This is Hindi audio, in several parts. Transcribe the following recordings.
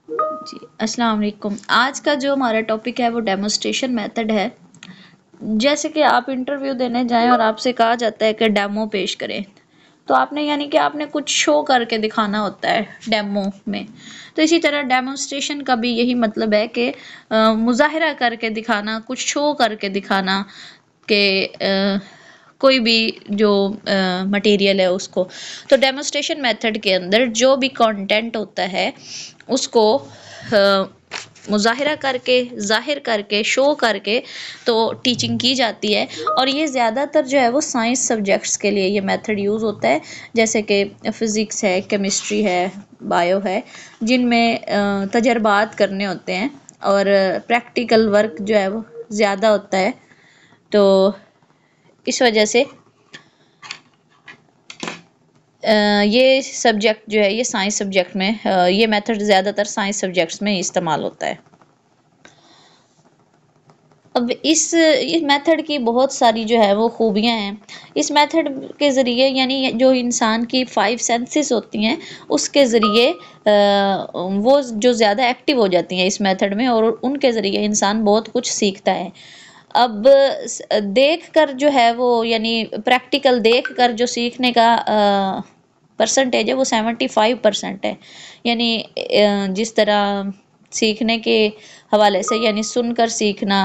जी, अस्सलाम वालेकुम। आज का जो हमारा टॉपिक है वो डेमोस्ट्रेशन मेथड है। जैसे कि आप इंटरव्यू देने जाएं और आपसे कहा जाता है कि डेमो पेश करें, तो आपने यानी कि आपने कुछ शो करके दिखाना होता है डेमो में। तो इसी तरह डेमोस्ट्रेशन का भी यही मतलब है कि मुज़ाहिरा करके दिखाना, कुछ शो करके दिखाना कि कोई भी जो मटेरियल है उसको। तो डेमोस्ट्रेशन मेथड के अंदर जो भी कंटेंट होता है उसको मुज़ाहिरा करके, ज़ाहिर करके, शो करके तो टीचिंग की जाती है। और ये ज़्यादातर जो है वो साइंस सब्जेक्ट्स के लिए ये मेथड यूज़ होता है, जैसे कि फ़िज़िक्स है, केमिस्ट्री है, बायो है, जिनमें तजर्बात करने होते हैं और प्रैक्टिकल वर्क जो है वो ज़्यादा होता है। तो इस वजह से ये सब्जेक्ट जो है ये साइंस सब्जेक्ट में ये मेथड ज़्यादातर साइंस सब्जेक्ट्स में इस्तेमाल होता है। अब इस मेथड की बहुत सारी जो है वो खूबियाँ हैं। इस मेथड के ज़रिए यानी जो इंसान की 5 सेंसेस होती हैं उसके ज़रिए वो जो ज़्यादा एक्टिव हो जाती हैं इस मेथड में, और उनके ज़रिए इंसान बहुत कुछ सीखता है। अब देख कर जो है वो यानी प्रैक्टिकल देख कर जो सीखने का परसेंटेज है वो 75% है। यानी जिस तरह सीखने के हवाले से यानी सुनकर सीखना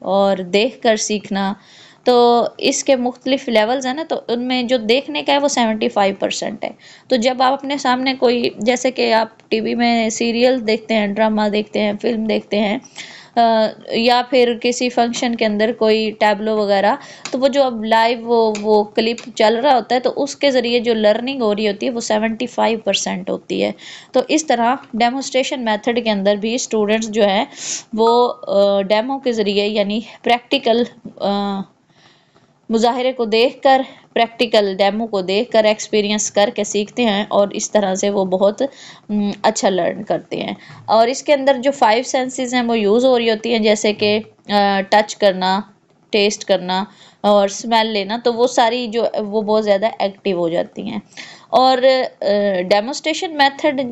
और देखकर सीखना, तो इसके मुख्तलिफ लेवल्स हैं ना, तो उनमें जो देखने का है वो 75% है। तो जब आप अपने सामने कोई, जैसे कि आप टीवी में सीरियल देखते हैं, ड्रामा देखते हैं, फिल्म देखते हैं, या फिर किसी फंक्शन के अंदर कोई टैबलो वगैरह, तो वो जो अब लाइव वो क्लिप चल रहा होता है तो उसके ज़रिए जो लर्निंग हो रही होती है वो 75% होती है। तो इस तरह डेमोस्ट्रेशन मेथड के अंदर भी स्टूडेंट्स जो हैं वो डेमो के ज़रिए यानी प्रैक्टिकल मुज़ाहिरे को देखकर, प्रैक्टिकल डेमो को देखकर एक्सपीरियंस करके सीखते हैं, और इस तरह से वो बहुत अच्छा लर्न करते हैं। और इसके अंदर जो 5 सेंसेस हैं वो यूज़ हो रही होती हैं, जैसे कि टच करना, टेस्ट करना और स्मेल लेना, तो वो सारी जो वो बहुत ज़्यादा एक्टिव हो जाती हैं। और डेमोस्ट्रेशन मेथड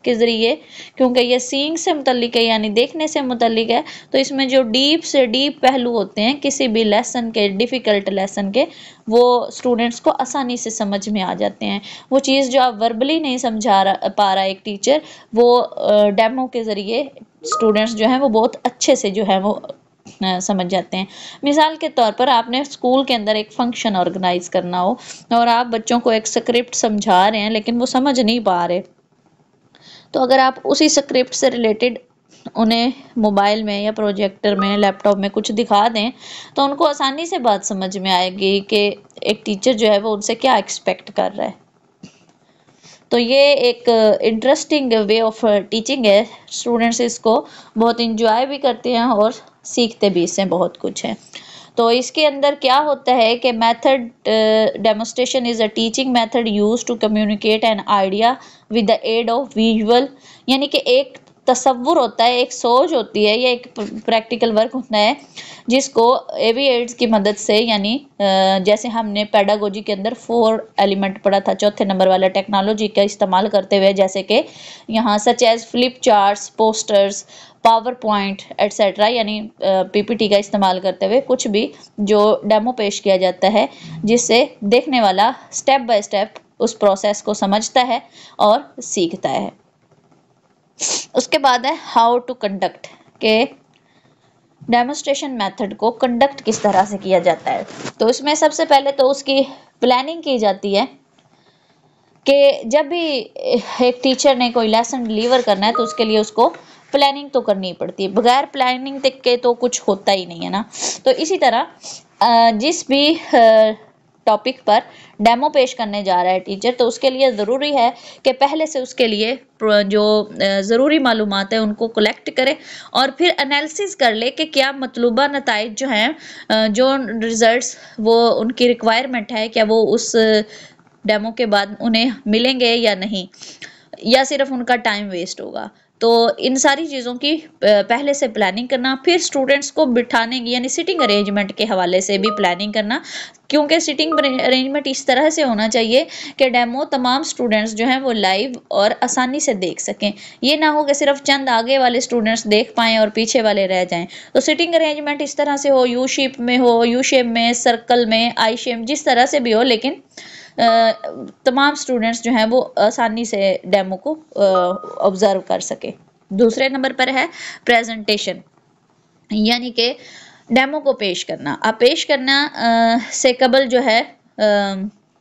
के ज़रिए, क्योंकि ये सीइंग से मुतल्लिक है यानी देखने से मुतल्लिक है, तो इसमें जो डीप से डीप पहलू होते हैं किसी भी लेसन के, डिफ़िकल्ट लेसन के, वो स्टूडेंट्स को आसानी से समझ में आ जाते हैं। वो चीज़ जो आप वर्बली नहीं पा रहा एक टीचर, वो डेमो के ज़रिए स्टूडेंट्स जो हैं वो बहुत अच्छे से जो है वो समझ जाते हैं। मिसाल के तौर पर आपने स्कूल के अंदर एक फंक्शन ऑर्गेनाइज करना हो और आप बच्चों को एक स्क्रिप्ट समझा रहे हैं लेकिन वो समझ नहीं पा रहे, तो अगर आप उसी स्क्रिप्ट से रिलेटेड उन्हें मोबाइल में या प्रोजेक्टर में, लैपटॉप में कुछ दिखा दें, तो उनको आसानी से बात समझ में आएगी कि एक टीचर जो है वो उनसे क्या एक्सपेक्ट कर रहा है। तो ये एक इंटरेस्टिंग वे ऑफ टीचिंग है। स्टूडेंट्स इसको बहुत इंजॉय भी करते हैं और सीखते भी इससे बहुत कुछ है। तो इसके अंदर क्या होता है कि method demonstration is a teaching method used to communicate an idea with the aid of visual, यानी कि एक तसव्वुर होता है, एक सोच होती है, या एक प्रैक्टिकल वर्क होता है जिसको एवी एड्स की मदद से, यानी जैसे हमने पेडागोजी के अंदर 4 एलिमेंट पढ़ा था, चौथे नंबर वाला, टेक्नोलॉजी का इस्तेमाल करते हुए, जैसे कि यहाँ such as flip charts, posters, power point etcetera, यानी पीपीटी का इस्तेमाल करते हुए कुछ भी जो डेमो पेश किया जाता है, जिससे देखने वाला स्टेप बाय स्टेप उस प्रोसेस को समझता है और सीखता है। उसके बाद है हाउ टू कंडक्ट, के डेमोस्ट्रेशन मेथड को कंडक्ट किस तरह से किया जाता है। तो इसमें सबसे पहले तो उसकी प्लानिंग की जाती है कि जब भी एक टीचर ने कोई लेसन डिलीवर करना है तो उसके लिए उसको प्लानिंग तो करनी पड़ती है। बगैर प्लानिंग के तो कुछ होता ही नहीं है ना। तो इसी तरह जिस भी टॉपिक पर डेमो पेश करने जा रहा है टीचर, तो उसके लिए ज़रूरी है कि पहले से उसके लिए जो ज़रूरी मालूमात है उनको कलेक्ट करे और फिर एनालिसिस कर ले कि क्या मतलूबा नताइज जो हैं, जो रिज़ल्ट्स वो उनकी रिक्वायरमेंट है, क्या वो उस डेमो के बाद उन्हें मिलेंगे या नहीं, या सिर्फ उनका टाइम वेस्ट होगा। तो इन सारी चीज़ों की पहले से प्लानिंग करना, फिर स्टूडेंट्स को बिठाने की यानी सिटिंग अरेंजमेंट के हवाले से भी प्लानिंग करना, क्योंकि सिटिंग अरेंजमेंट इस तरह से होना चाहिए कि डेमो तमाम स्टूडेंट्स जो हैं वो लाइव और आसानी से देख सकें। ये ना हो कि सिर्फ चंद आगे वाले स्टूडेंट्स देख पाएँ और पीछे वाले रह जाएँ। तो सिटिंग अरेंजमेंट इस तरह से हो, यू शेप में हो, यू शेप में, सर्कल में, आई शेप, जिस तरह से भी हो, लेकिन तमाम स्टूडेंट्स जो हैं वो आसानी से डेमो को ऑब्जर्व कर सके। दूसरे नंबर पर है प्रेजेंटेशन, यानी कि डेमो को पेश करना। अब पेश करना से कबल जो है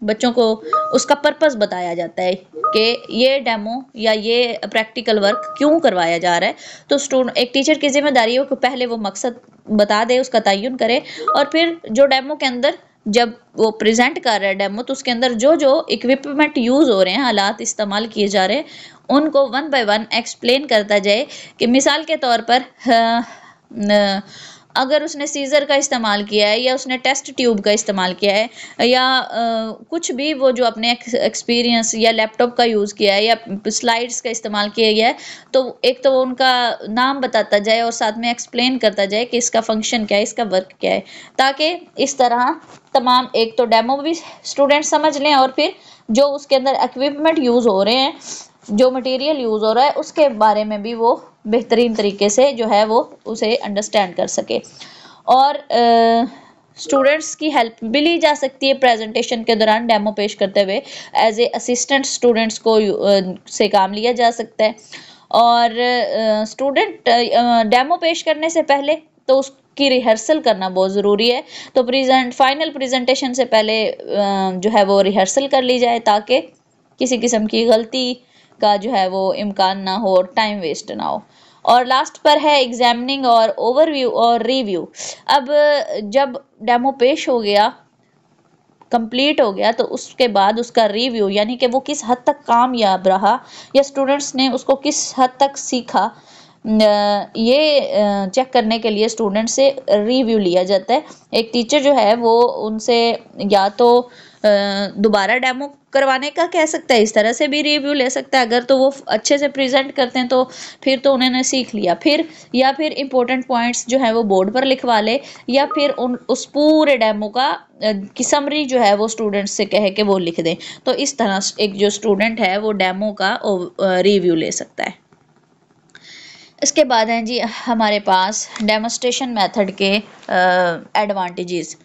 बच्चों को उसका पर्पस बताया जाता है कि ये डेमो या ये प्रैक्टिकल वर्क क्यों करवाया जा रहा है। तो एक टीचर की जिम्मेदारी है कि पहले वो मकसद बता दे, उसका तयन करे, और फिर जो डेमो के अंदर जब वो प्रेजेंट कर रहा है डेमो, तो उसके अंदर जो जो इक्विपमेंट यूज़ हो रहे हैं, आलात इस्तेमाल किए जा रहे हैं, उनको वन बाय वन एक्सप्लेन करता जाए। कि मिसाल के तौर पर अगर उसने सीज़र का इस्तेमाल किया है या उसने टेस्ट ट्यूब का इस्तेमाल किया है या कुछ भी वो जो अपने एक्सपीरियंस या लैपटॉप का यूज़ किया है या स्लाइड्स का इस्तेमाल किया गया है, तो एक तो वो उनका नाम बताता जाए और साथ में एक्सप्लेन करता जाए कि इसका फंक्शन क्या है, इसका वर्क क्या है, ताकि इस तरह तमाम एक तो डेमो भी स्टूडेंट समझ लें और फिर जो उसके अंदर इक्विपमेंट यूज़ हो रहे हैं, जो मटेरियल यूज़ हो रहा है, उसके बारे में भी वो बेहतरीन तरीके से जो है वो उसे अंडरस्टैंड कर सके। और स्टूडेंट्स की हेल्प भी ली जा सकती है प्रेजेंटेशन के दौरान डेमो पेश करते हुए। एज ए असिस्टेंट स्टूडेंट्स को से काम लिया जा सकता है। और स्टूडेंट डेमो पेश करने से पहले तो उसकी रिहर्सल करना बहुत ज़रूरी है। तो फाइनल प्रेजेंटेशन से पहले जो है वो रिहर्सल कर ली जाए, ताकि किसी किस्म की गलती का जो है वो इम्कान ना हो और टाइम वेस्ट ना हो। और लास्ट पर है एग्जामिनिंग और ओवरव्यू और रिव्यू। अब जब डेमो पेश हो गया, कंप्लीट हो गया, तो उसके बाद उसका रिव्यू, यानी कि वो किस हद तक कामयाब रहा या स्टूडेंट्स ने उसको किस हद तक सीखा, ये चेक करने के लिए स्टूडेंट से रिव्यू लिया जाता है। एक टीचर जो है वो उनसे या तो दोबारा डेमो करवाने का कह सकता है, इस तरह से भी रिव्यू ले सकता है। अगर तो वो अच्छे से प्रेजेंट करते हैं तो फिर तो उन्होंने सीख लिया, या फिर इम्पोर्टेंट पॉइंट्स जो है वो बोर्ड पर लिखवा ले, या फिर उस पूरे डेमो का की समरी जो है वो स्टूडेंट्स से कहे कि वो लिख दें। तो इस तरह एक जो स्टूडेंट है वो डेमो का रिव्यू ले सकता है। इसके बाद हैं जी हमारे पास डेमोस्ट्रेशन मेथड के एडवांटेजेस।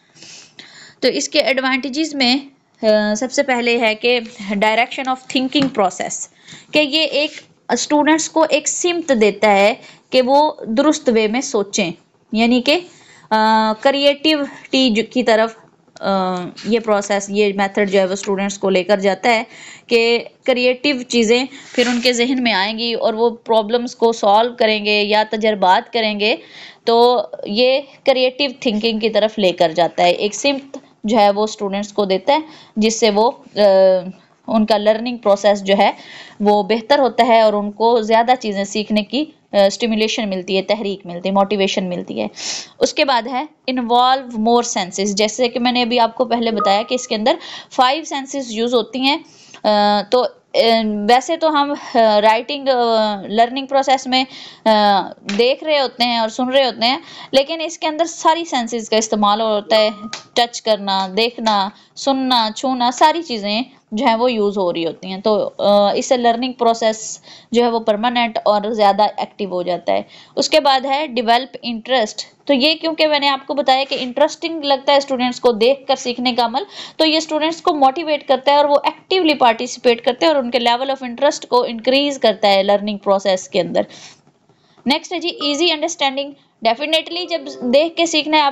तो इसके एडवांटेजेस में सबसे पहले है कि डायरेक्शन ऑफ थिंकिंग प्रोसेस, कि ये एक स्टूडेंट्स को एक सिमत देता है कि वो दुरुस्त वे में सोचें, यानी कि क्रिएटिविटी की तरफ ये प्रोसेस, ये मेथड जो है वो स्टूडेंट्स को लेकर जाता है कि क्रिएटिव चीज़ें फिर उनके जहन में आएंगी और वो प्रॉब्लम्स को सॉल्व करेंगे या तजर्बात करेंगे। तो ये क्रिएटिव थिंकिंग की तरफ लेकर जाता है, एक सिमत जो है वो स्टूडेंट्स को देता है, जिससे वो उनका लर्निंग प्रोसेस जो है वो बेहतर होता है और उनको ज़्यादा चीज़ें सीखने की स्टिमुलेशन मिलती है, तहरीक मिलती है, मोटिवेशन मिलती है। उसके बाद है इन्वॉल्व मोर सेंसेस, जैसे कि मैंने अभी आपको पहले बताया कि इसके अंदर 5 सेंसेस यूज़ होती हैं। तो वैसे तो हम राइटिंग लर्निंग प्रोसेस में देख रहे होते हैं और सुन रहे होते हैं, लेकिन इसके अंदर सारी सेंसेस का इस्तेमाल होता है। टच करना, देखना, सुनना, छूना, सारी चीज़ें जो है वो यूज़ हो रही होती हैं। तो इससे लर्निंग प्रोसेस जो है वो परमानेंट और ज़्यादा एक्टिव हो जाता है। उसके बाद है डेवलप इंटरेस्ट। तो ये क्योंकि मैंने आपको बताया कि इंटरेस्टिंग लगता है स्टूडेंट्स को देखकर सीखने का अमल, तो ये स्टूडेंट्स को मोटिवेट करता है और वो एक्टिवली पार्टिसिपेट करते हैं और उनके लेवल ऑफ इंटरेस्ट को इंक्रीज करता है लर्निंग प्रोसेस के अंदर। नेक्स्ट है जी इजी अंडरस्टैंडिंग। डेफिनेटली जब देख के सीखना है,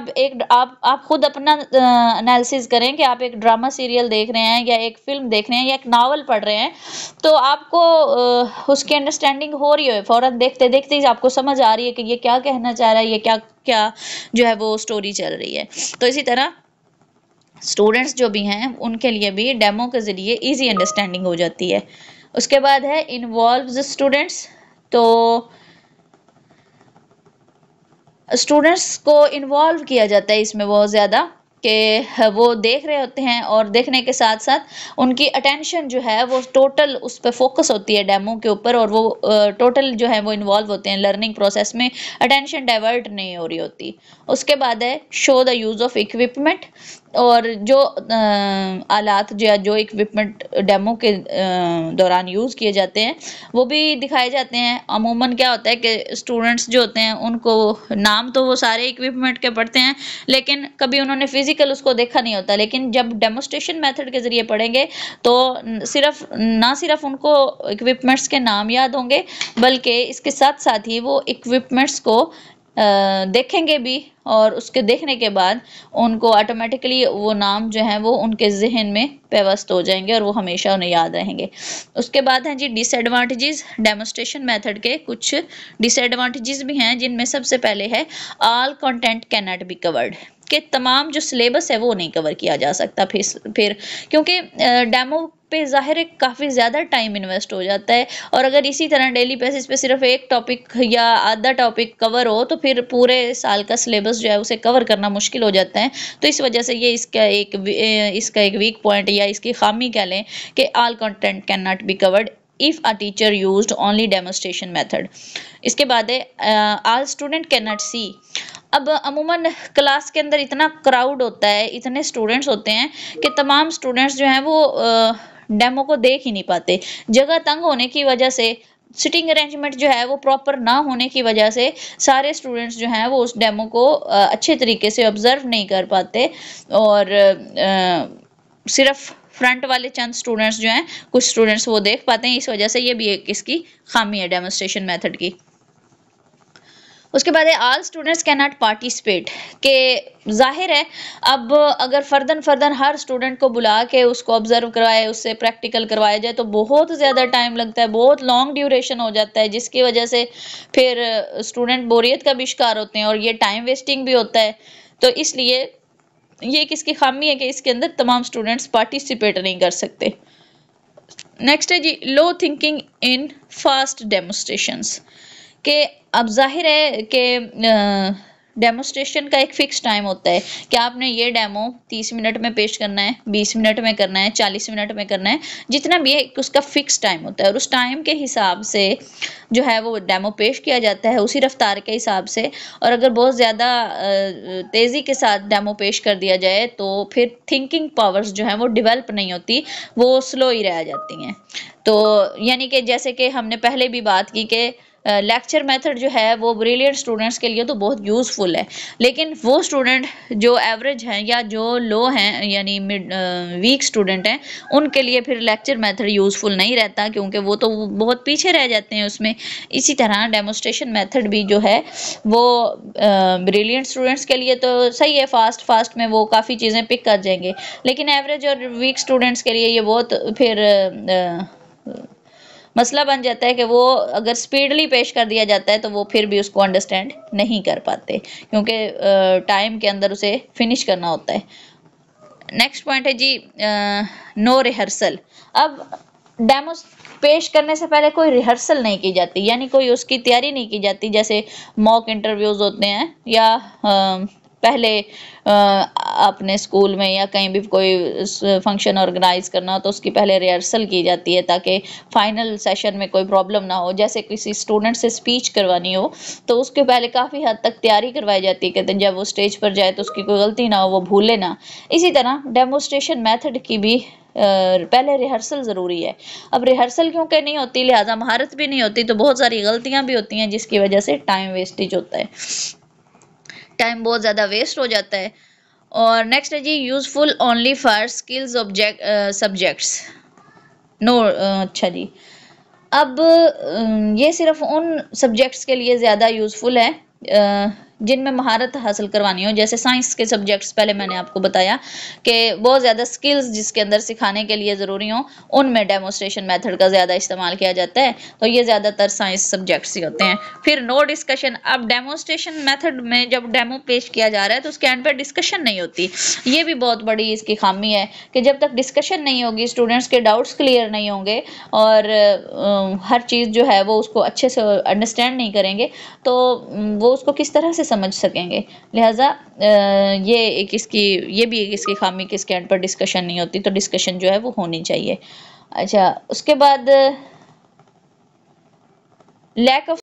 आप खुद अपना एनालिसिस करें कि आप एक ड्रामा सीरियल देख रहे हैं या एक फिल्म देख रहे हैं या एक नावल पढ़ रहे हैं, तो आपको उसकी अंडरस्टैंडिंग हो रही है, फ़ौरन देखते देखते ही आपको समझ आ रही है कि ये क्या कहना चाह रहा है, ये क्या क्या जो है वो स्टोरी चल रही है। तो इसी तरह स्टूडेंट्स जो भी हैं उनके लिए भी डेमो के ज़रिए ईजी अंडरस्टैंडिंग हो जाती है। उसके बाद है इन्वॉल्व स्टूडेंट्स। तो स्टूडेंट्स को इन्वॉल्व किया जाता है इसमें बहुत ज़्यादा, कि वो देख रहे होते हैं और देखने के साथ साथ उनकी अटेंशन जो है वो टोटल उस पर फोकस होती है डेमो के ऊपर, और वो टोटल जो है वो इन्वॉल्व होते हैं लर्निंग प्रोसेस में, अटेंशन डाइवर्ट नहीं हो रही होती। उसके बाद है show the use of equipment, और जो आलात जो इक्विपमेंट डेमो के दौरान यूज़ किए जाते हैं वो भी दिखाए जाते हैं। अमूमन क्या होता है कि स्टूडेंट्स जो होते हैं उनको नाम तो वो सारे इक्विपमेंट के पढ़ते हैं, लेकिन कभी उन्होंने फिजिकल उसको देखा नहीं होता। लेकिन जब डेमोस्ट्रेशन मेथड के ज़रिए पढ़ेंगे तो ना सिर्फ उनको इक्विपमेंट्स के नाम याद होंगे, बल्कि इसके साथ साथ ही वो इक्विपमेंट्स को देखेंगे भी, और उसके देखने के बाद उनको ऑटोमेटिकली वो नाम जो है वो उनके जहन में पेवस्त हो जाएंगे और वो हमेशा उन्हें याद रहेंगे। उसके बाद हैं जी डिसएडवांटेजेस। डेमोस्ट्रेशन मेथड के कुछ डिसएडवांटेजेस भी हैं, जिनमें सबसे पहले है all content can not be covered, कि तमाम जो सिलेबस है वो नहीं कवर किया जा सकता। फिर क्योंकि डेमो पे ज़ाहिर है काफ़ी ज़्यादा टाइम इन्वेस्ट हो जाता है, और अगर इसी तरह डेली बेसिस पे सिर्फ एक टॉपिक या आधा टॉपिक कवर हो तो फिर पूरे साल का सिलेबस जो है उसे कवर करना मुश्किल हो जाता है। तो इस वजह से ये इसका एक वीक पॉइंट या इसकी खामी कह लें कि all content can not be covered if a teacher used only demonstration method. इसके बाद है ऑल स्टूडेंट कैन नॉट सी। अब अमूमन क्लास के अंदर इतना क्राउड होता है, इतने स्टूडेंट्स होते हैं कि तमाम स्टूडेंट्स जो हैं वो डेमो को देख ही नहीं पाते। जगह तंग होने की वजह से, सिटिंग अरेंजमेंट जो है वो प्रॉपर ना होने की वजह से सारे स्टूडेंट्स जो हैं वो उस डेमो को अच्छे तरीके से ऑब्जर्व नहीं कर पाते, और सिर्फ फ्रंट वाले चंद स्टूडेंट्स जो हैं, कुछ स्टूडेंट्स वो देख पाते हैं। इस वजह से ये भी एक इसकी खामी है डेमोस्ट्रेशन मेथड की। उसके बाद है all students can not participate, के जाहिर है अब अगर फर्दन हर स्टूडेंट को बुला के उसको ऑब्जर्व करवाए, उससे प्रैक्टिकल करवाया जाए तो बहुत ज़्यादा टाइम लगता है, बहुत लॉन्ग ड्यूरेशन हो जाता है, जिसकी वजह से फिर स्टूडेंट बोरियत का भी शिकार होते हैं और ये टाइम वेस्टिंग भी होता है। तो इसलिए ये किसकी खामी है कि इसके अंदर तमाम स्टूडेंट्स पार्टिसिपेट नहीं कर सकते। नेक्स्ट है जी लो थिंकिंग इन फास्ट डेमोस्ट्रेशंस, के अब जाहिर है कि डेमोस्ट्रेशन का एक फ़िक्स टाइम होता है कि आपने ये डेमो 30 मिनट में पेश करना है, 20 मिनट में करना है, 40 मिनट में करना है, जितना भी है उसका फ़िक्स टाइम होता है, और उस टाइम के हिसाब से जो है वो डेमो पेश किया जाता है उसी रफ्तार के हिसाब से। और अगर बहुत ज़्यादा तेज़ी के साथ डेमो पेश कर दिया जाए तो फिर थिंकिंग पावर्स जो हैं वो डेवलप नहीं होती, वो स्लो ही रह जाती हैं। तो यानी कि जैसे कि हमने पहले भी बात की कि लेक्चर मेथड जो है वो ब्रिलियंट स्टूडेंट्स के लिए तो बहुत यूज़फुल है, लेकिन वो स्टूडेंट जो एवरेज हैं या जो लो हैं यानी वीक स्टूडेंट हैं, उनके लिए फिर लेक्चर मेथड यूज़फुल नहीं रहता, क्योंकि वो तो बहुत पीछे रह जाते हैं उसमें। इसी तरह डेमोस्ट्रेशन मेथड भी जो है वो ब्रिलियंट स्टूडेंट्स के लिए तो सही है, फास्ट में वो काफ़ी चीज़ें पिक कर जाएंगे, लेकिन एवरेज और वीक स्टूडेंट्स के लिए ये बहुत फिर मसला बन जाता है कि वो अगर स्पीडली पेश कर दिया जाता है तो वो फिर भी उसको अंडरस्टैंड नहीं कर पाते, क्योंकि टाइम के अंदर उसे फिनिश करना होता है। नेक्स्ट पॉइंट है जी नो रिहर्सल। अब डेमो पेश करने से पहले कोई रिहर्सल नहीं की जाती, यानी कोई उसकी तैयारी नहीं की जाती, जैसे मॉक इंटरव्यूज़ होते हैं या पहले अपने स्कूल में या कहीं भी कोई फंक्शन ऑर्गेनाइज करना हो तो उसकी पहले रिहर्सल की जाती है ताकि फाइनल सेशन में कोई प्रॉब्लम ना हो। जैसे किसी स्टूडेंट से स्पीच करवानी हो तो उसके पहले काफ़ी हद तक तैयारी करवाई जाती है, कहते हैं जब वो स्टेज पर जाए तो उसकी कोई गलती ना हो, वो भूले ना। इसी तरह डेमोस्ट्रेशन मेथड की भी पहले रिहर्सल ज़रूरी है। अब रिहर्सल क्योंकि नहीं होती, लिहाजा महारत भी नहीं होती, तो बहुत सारी गलतियाँ भी होती हैं, जिसकी वजह से टाइम वेस्टेज होता है, टाइम बहुत ज़्यादा वेस्ट हो जाता है। और नेक्स्ट है जी useful only for skills subjects no. अच्छा जी, अब ये सिर्फ उन सब्जेक्ट्स के लिए ज़्यादा यूज़फुल है जिनमें महारत हासिल करवानी हो, जैसे साइंस के सब्जेक्ट्स पहले मैंने आपको बताया कि बहुत ज़्यादा स्किल्स जिसके अंदर सिखाने के लिए ज़रूरी हो, उनमें डेमोस्ट्रेशन मेथड का ज़्यादा इस्तेमाल किया जाता है, तो ये ज़्यादातर साइंस सब्जेक्ट्स ही होते हैं। फिर नो डिस्कशन। अब डेमोस्ट्रेशन मेथड में जब डेमो पेश किया जा रहा है तो उसके एंड पर डिस्कशन नहीं होती, ये भी बहुत बड़ी इसकी खामी है कि जब तक डिस्कशन नहीं होगी, स्टूडेंट्स के डाउट्स क्लियर नहीं होंगे और हर चीज़ जो है वो उसको अच्छे से अंडरस्टैंड नहीं करेंगे, तो वो उसको किस तरह से समझ सकेंगे। लिहाजा ये भी एक इसकी खामी कि इसके एंड पर डिस्कशन नहीं होती, तो डिस्कशन जो है वो होनी चाहिए। अच्छा, उसके बाद लैक ऑफ